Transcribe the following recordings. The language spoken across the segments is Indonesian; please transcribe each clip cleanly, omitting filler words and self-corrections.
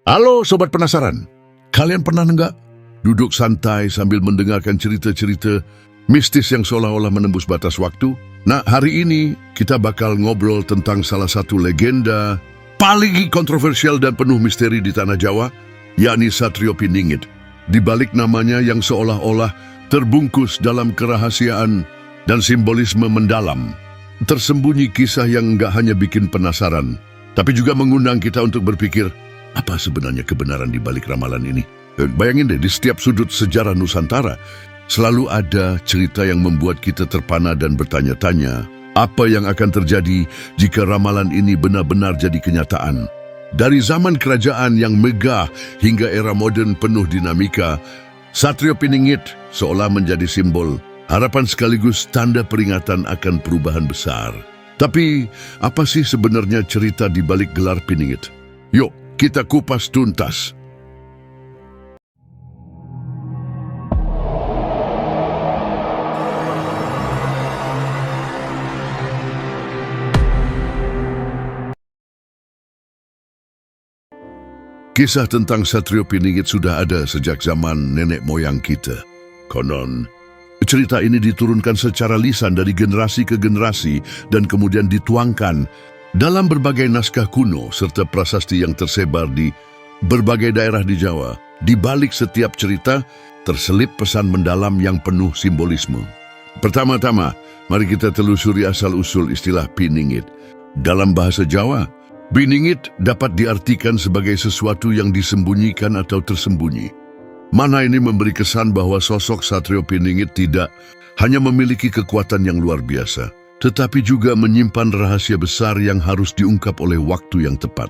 Halo Sobat Penasaran, kalian pernah nggak duduk santai sambil mendengarkan cerita-cerita mistis yang seolah-olah menembus batas waktu? Nah, hari ini kita bakal ngobrol tentang salah satu legenda paling kontroversial dan penuh misteri di Tanah Jawa, yakni Satrio Piningit. Di balik namanya yang seolah-olah terbungkus dalam kerahasiaan dan simbolisme mendalam, tersembunyi kisah yang nggak hanya bikin penasaran, tapi juga mengundang kita untuk berpikir, apa sebenarnya kebenaran di balik ramalan ini? Bayangin deh, di setiap sudut sejarah Nusantara selalu ada cerita yang membuat kita terpana dan bertanya-tanya, apa yang akan terjadi jika ramalan ini benar-benar jadi kenyataan? Dari zaman kerajaan yang megah hingga era modern penuh dinamika, Satrio Piningit seolah menjadi simbol harapan sekaligus tanda peringatan akan perubahan besar. Tapi, apa sih sebenarnya cerita di balik gelar Piningit? Yuk, kita kupas tuntas. Kisah tentang Satrio Piningit sudah ada sejak zaman nenek moyang kita. Konon, cerita ini diturunkan secara lisan dari generasi ke generasi dan kemudian dituangkan dalam berbagai naskah kuno serta prasasti yang tersebar di berbagai daerah di Jawa. Di balik setiap cerita terselip pesan mendalam yang penuh simbolisme. Pertama-tama, mari kita telusuri asal-usul istilah Piningit. Dalam bahasa Jawa, Piningit dapat diartikan sebagai sesuatu yang disembunyikan atau tersembunyi. Mana ini memberi kesan bahwa sosok Satrio Piningit tidak hanya memiliki kekuatan yang luar biasa, tetapi juga menyimpan rahasia besar yang harus diungkap oleh waktu yang tepat.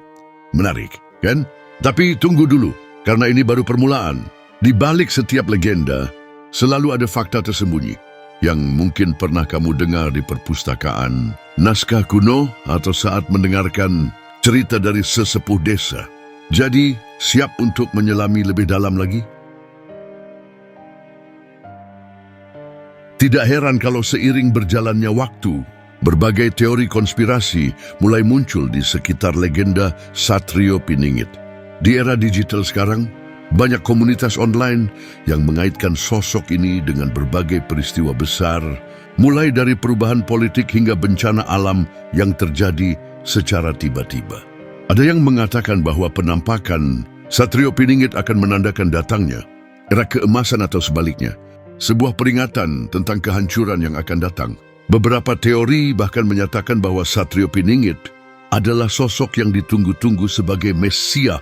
Menarik, kan? Tapi tunggu dulu, karena ini baru permulaan. Di balik setiap legenda, selalu ada fakta tersembunyi yang mungkin pernah kamu dengar di perpustakaan, naskah kuno, atau saat mendengarkan cerita dari sesepuh desa. Jadi, siap untuk menyelami lebih dalam lagi? Tidak heran kalau seiring berjalannya waktu, berbagai teori konspirasi mulai muncul di sekitar legenda Satrio Piningit. Di era digital sekarang, banyak komunitas online yang mengaitkan sosok ini dengan berbagai peristiwa besar, mulai dari perubahan politik hingga bencana alam yang terjadi secara tiba-tiba. Ada yang mengatakan bahwa penampakan Satrio Piningit akan menandakan datangnya era keemasan atau sebaliknya, sebuah peringatan tentang kehancuran yang akan datang. Beberapa teori bahkan menyatakan bahwa Satrio Piningit adalah sosok yang ditunggu-tunggu sebagai Mesia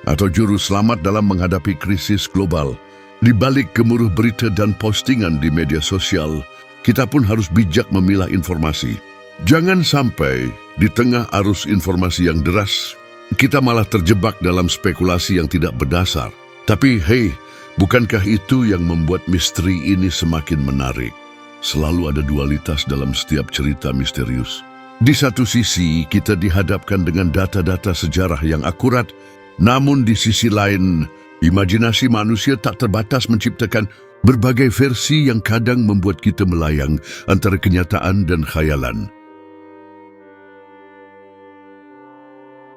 atau juru selamat dalam menghadapi krisis global. Di balik gemuruh berita dan postingan di media sosial, kita pun harus bijak memilah informasi. Jangan sampai di tengah arus informasi yang deras, kita malah terjebak dalam spekulasi yang tidak berdasar. Tapi hey, bukankah itu yang membuat misteri ini semakin menarik? Selalu ada dualitas dalam setiap cerita misterius. Di satu sisi, kita dihadapkan dengan data-data sejarah yang akurat, namun di sisi lain, imajinasi manusia tak terbatas menciptakan berbagai versi yang kadang membuat kita melayang antara kenyataan dan khayalan.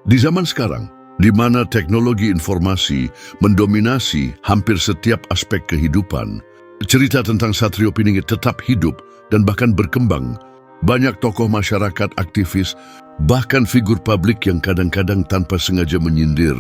Di zaman sekarang, di mana teknologi informasi mendominasi hampir setiap aspek kehidupan, cerita tentang Satrio Piningit tetap hidup dan bahkan berkembang. Banyak tokoh masyarakat, aktivis, bahkan figur publik yang kadang-kadang tanpa sengaja menyindir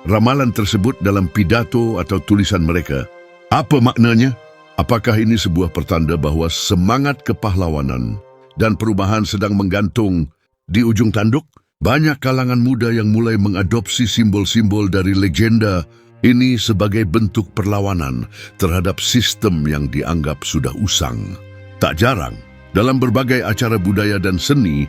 ramalan tersebut dalam pidato atau tulisan mereka. Apa maknanya? Apakah ini sebuah pertanda bahwa semangat kepahlawanan dan perubahan sedang menggantung di ujung tanduk? Banyak kalangan muda yang mulai mengadopsi simbol-simbol dari legenda ini sebagai bentuk perlawanan terhadap sistem yang dianggap sudah usang. Tak jarang, dalam berbagai acara budaya dan seni,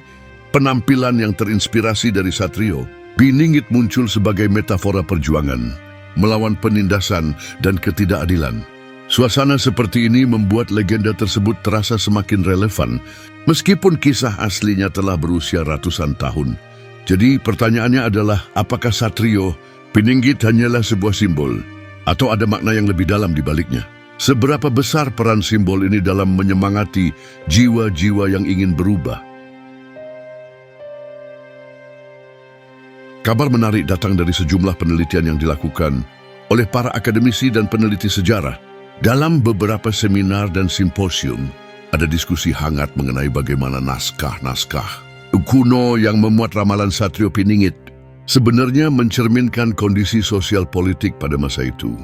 penampilan yang terinspirasi dari Satrio Piningit muncul sebagai metafora perjuangan, melawan penindasan dan ketidakadilan. Suasana seperti ini membuat legenda tersebut terasa semakin relevan, meskipun kisah aslinya telah berusia ratusan tahun. Jadi pertanyaannya adalah, apakah Satrio Piningit hanyalah sebuah simbol atau ada makna yang lebih dalam di baliknya? Seberapa besar peran simbol ini dalam menyemangati jiwa-jiwa yang ingin berubah? Kabar menarik datang dari sejumlah penelitian yang dilakukan oleh para akademisi dan peneliti sejarah. Dalam beberapa seminar dan simposium, ada diskusi hangat mengenai bagaimana naskah-naskah kuno yang memuat ramalan Satrio Piningit sebenarnya mencerminkan kondisi sosial politik pada masa itu.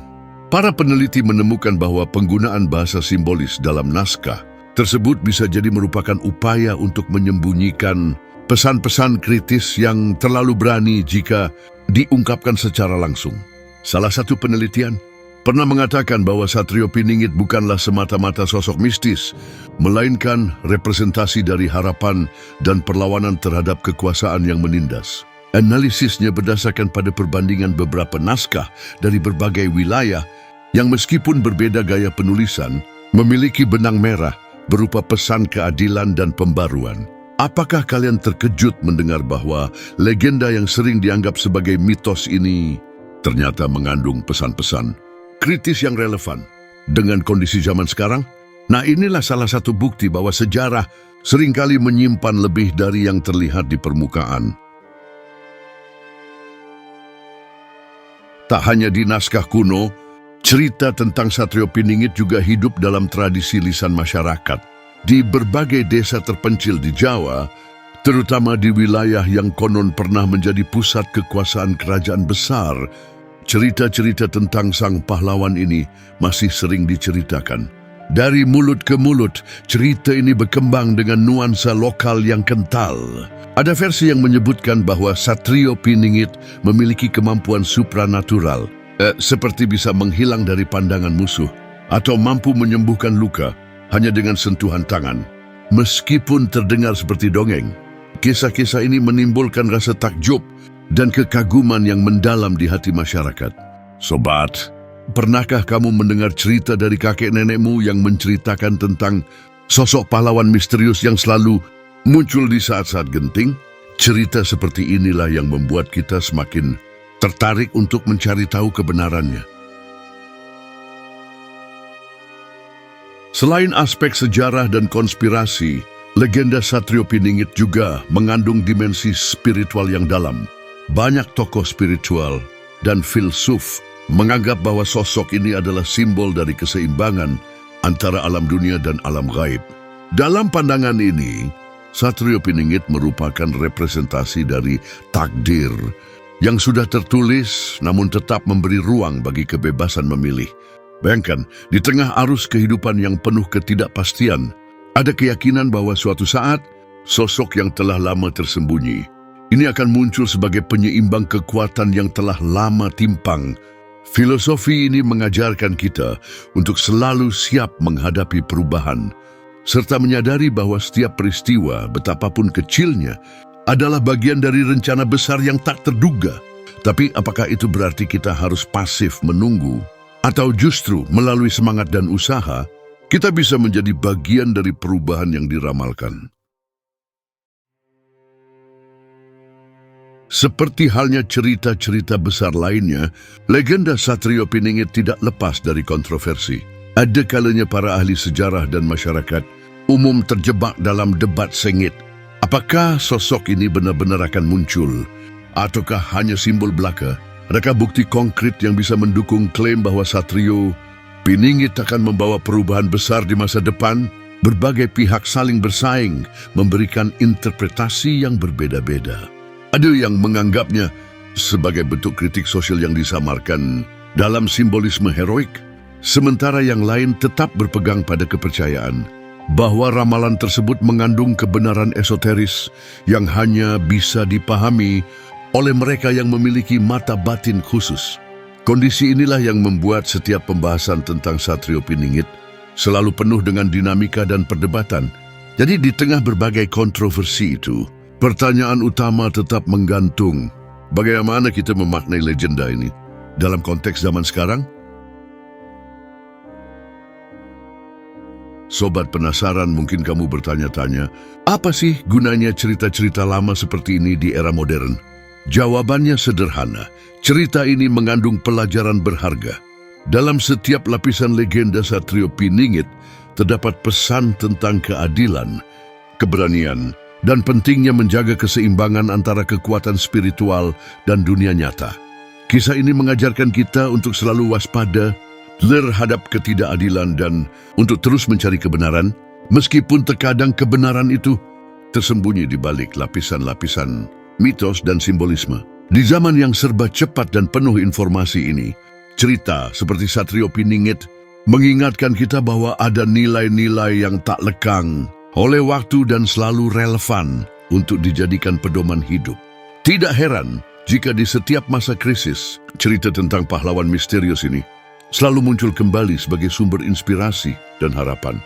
Para peneliti menemukan bahwa penggunaan bahasa simbolis dalam naskah tersebut bisa jadi merupakan upaya untuk menyembunyikan pesan-pesan kritis yang terlalu berani jika diungkapkan secara langsung. Salah satu penelitian pernah mengatakan bahwa Satrio Piningit bukanlah semata-mata sosok mistis, melainkan representasi dari harapan dan perlawanan terhadap kekuasaan yang menindas. Analisisnya berdasarkan pada perbandingan beberapa naskah dari berbagai wilayah yang meskipun berbeda gaya penulisan, memiliki benang merah berupa pesan keadilan dan pembaruan. Apakah kalian terkejut mendengar bahwa legenda yang sering dianggap sebagai mitos ini ternyata mengandung pesan-pesan kritis yang relevan dengan kondisi zaman sekarang? Nah, inilah salah satu bukti bahwa sejarah seringkali menyimpan lebih dari yang terlihat di permukaan. Tak hanya di naskah kuno, cerita tentang Satrio Piningit juga hidup dalam tradisi lisan masyarakat. Di berbagai desa terpencil di Jawa, terutama di wilayah yang konon pernah menjadi pusat kekuasaan kerajaan besar, cerita-cerita tentang sang pahlawan ini masih sering diceritakan. Dari mulut ke mulut, cerita ini berkembang dengan nuansa lokal yang kental. Ada versi yang menyebutkan bahwa Satrio Piningit memiliki kemampuan supranatural, seperti bisa menghilang dari pandangan musuh, atau mampu menyembuhkan luka hanya dengan sentuhan tangan. Meskipun terdengar seperti dongeng, kisah-kisah ini menimbulkan rasa takjub dan kekaguman yang mendalam di hati masyarakat. Sobat, pernahkah kamu mendengar cerita dari kakek nenekmu yang menceritakan tentang sosok pahlawan misterius yang selalu muncul di saat-saat genting? Cerita seperti inilah yang membuat kita semakin tertarik untuk mencari tahu kebenarannya. Selain aspek sejarah dan konspirasi, legenda Satrio Piningit juga mengandung dimensi spiritual yang dalam. Banyak tokoh spiritual dan filsuf menganggap bahwa sosok ini adalah simbol dari keseimbangan antara alam dunia dan alam gaib. Dalam pandangan ini, Satrio Piningit merupakan representasi dari takdir yang sudah tertulis namun tetap memberi ruang bagi kebebasan memilih. Bayangkan, di tengah arus kehidupan yang penuh ketidakpastian, ada keyakinan bahwa suatu saat, sosok yang telah lama tersembunyi, ini akan muncul sebagai penyeimbang kekuatan yang telah lama timpang. Filosofi ini mengajarkan kita untuk selalu siap menghadapi perubahan, serta menyadari bahwa setiap peristiwa, betapapun kecilnya, adalah bagian dari rencana besar yang tak terduga. Tapi apakah itu berarti kita harus pasif menunggu? Atau justru melalui semangat dan usaha, kita bisa menjadi bagian dari perubahan yang diramalkan? Seperti halnya cerita-cerita besar lainnya, legenda Satrio Piningit tidak lepas dari kontroversi. Ada kalanya para ahli sejarah dan masyarakat umum terjebak dalam debat sengit. Apakah sosok ini benar-benar akan muncul? Ataukah hanya simbol belaka? Adakah bukti konkret yang bisa mendukung klaim bahwa Satrio Piningit akan membawa perubahan besar di masa depan? Berbagai pihak saling bersaing, memberikan interpretasi yang berbeda-beda. Ada yang menganggapnya sebagai bentuk kritik sosial yang disamarkan dalam simbolisme heroik, sementara yang lain tetap berpegang pada kepercayaan bahwa ramalan tersebut mengandung kebenaran esoteris yang hanya bisa dipahami oleh mereka yang memiliki mata batin khusus. Kondisi inilah yang membuat setiap pembahasan tentang Satrio Piningit selalu penuh dengan dinamika dan perdebatan. Jadi di tengah berbagai kontroversi itu, pertanyaan utama tetap menggantung. Bagaimana kita memaknai legenda ini dalam konteks zaman sekarang? Sobat penasaran, mungkin kamu bertanya-tanya, apa sih gunanya cerita-cerita lama seperti ini di era modern? Jawabannya sederhana, cerita ini mengandung pelajaran berharga. Dalam setiap lapisan legenda Satrio Piningit, terdapat pesan tentang keadilan, keberanian, dan pentingnya menjaga keseimbangan antara kekuatan spiritual dan dunia nyata. Kisah ini mengajarkan kita untuk selalu waspada terhadap ketidakadilan dan untuk terus mencari kebenaran, meskipun terkadang kebenaran itu tersembunyi di balik lapisan-lapisan mitos dan simbolisme. Di zaman yang serba cepat dan penuh informasi ini, cerita seperti Satrio Piningit mengingatkan kita bahwa ada nilai-nilai yang tak lekang oleh waktu dan selalu relevan untuk dijadikan pedoman hidup. Tidak heran jika di setiap masa krisis, cerita tentang pahlawan misterius ini selalu muncul kembali sebagai sumber inspirasi dan harapan.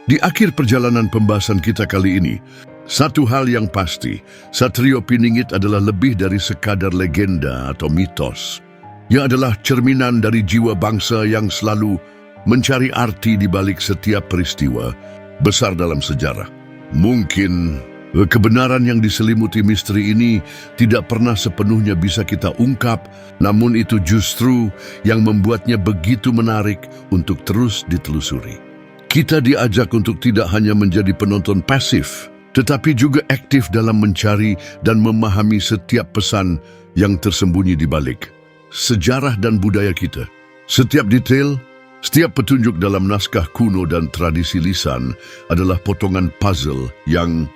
Di akhir perjalanan pembahasan kita kali ini, satu hal yang pasti, Satrio Piningit adalah lebih dari sekadar legenda atau mitos. Ia adalah cerminan dari jiwa bangsa yang selalu mencari arti di balik setiap peristiwa besar dalam sejarah. Mungkin kebenaran yang diselimuti misteri ini tidak pernah sepenuhnya bisa kita ungkap, namun itu justru yang membuatnya begitu menarik untuk terus ditelusuri. Kita diajak untuk tidak hanya menjadi penonton pasif, tetapi juga aktif dalam mencari dan memahami setiap pesan yang tersembunyi di balik sejarah dan budaya kita. Setiap detail, setiap petunjuk dalam naskah kuno dan tradisi lisan adalah potongan puzzle yang,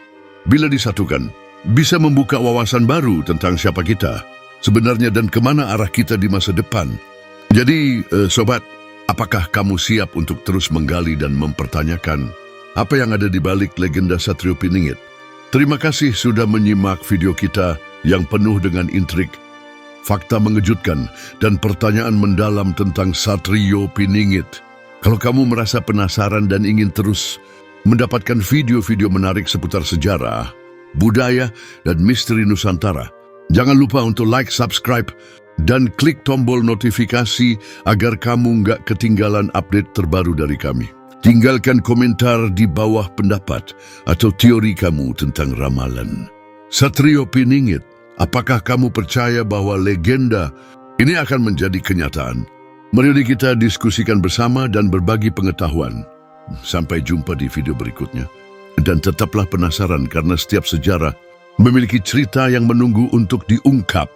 bila disatukan, bisa membuka wawasan baru tentang siapa kita sebenarnya dan kemana arah kita di masa depan. Jadi, sobat, apakah kamu siap untuk terus menggali dan mempertanyakan apa yang ada di balik legenda Satrio Piningit? Terima kasih sudah menyimak video kita yang penuh dengan intrik, fakta mengejutkan, dan pertanyaan mendalam tentang Satrio Piningit. Kalau kamu merasa penasaran dan ingin terus mendapatkan video-video menarik seputar sejarah, budaya, dan misteri Nusantara, jangan lupa untuk like, subscribe, dan klik tombol notifikasi agar kamu nggak ketinggalan update terbaru dari kami. Tinggalkan komentar di bawah pendapat atau teori kamu tentang ramalan Satrio Piningit. Apakah kamu percaya bahwa legenda ini akan menjadi kenyataan? Mari kita diskusikan bersama dan berbagi pengetahuan. Sampai jumpa di video berikutnya. Dan tetaplah penasaran karena setiap sejarah memiliki cerita yang menunggu untuk diungkap.